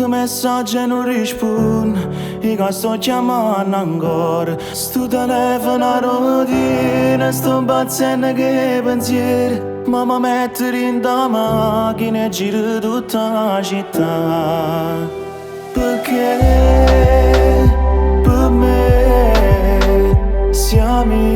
Che messaggio non rispondo, io sto chiamando ancora. Sto telefono a rotina, sto impazzendo che pensieri. Ma mi metto in da macchina e giro tutta la città. Perché per me siamo.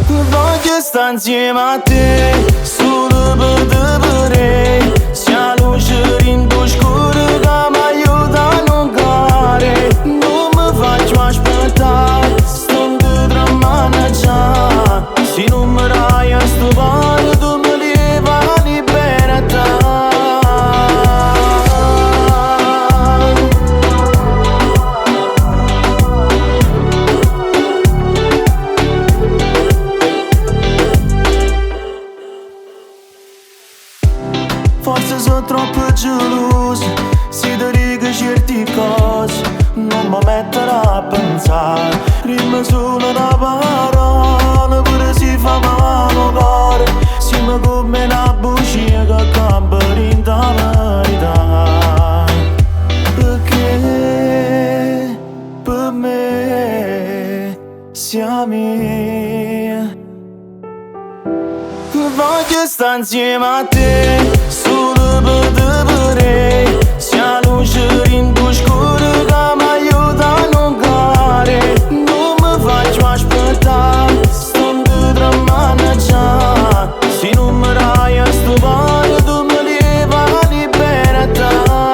Voglio stare insieme a te, solo per te vorrei. Sia luce in tuo scuro che mi aiuta a non cadere. Non mi faccio aspettare, sto dietro a maneggiare. Se non mi dai a stupare, tu mi levi la libertà. Forse sono troppo geloso, si dico certe cose, non mi metterò a pensare. Rima solo da parola, pure si fa male al cuore. Siamo come una bugia che campa in la verità. Perché per me siamo. Voglio stare insieme a te, solo per te vorrei. Sia luce in tuo scuro che mi aiuta a non cadere. Non mi faccio aspettare, sto dietro a maneggiare. Se non mi dai a stupare, tu mi levi la libertà.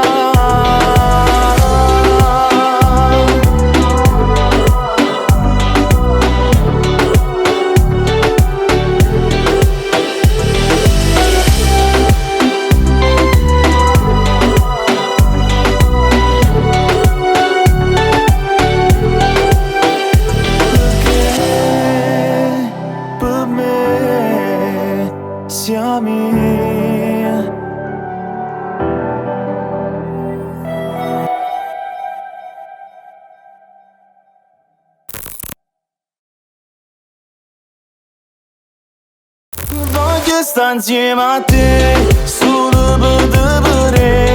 Voglio stare insieme a te, solo per te vorrei.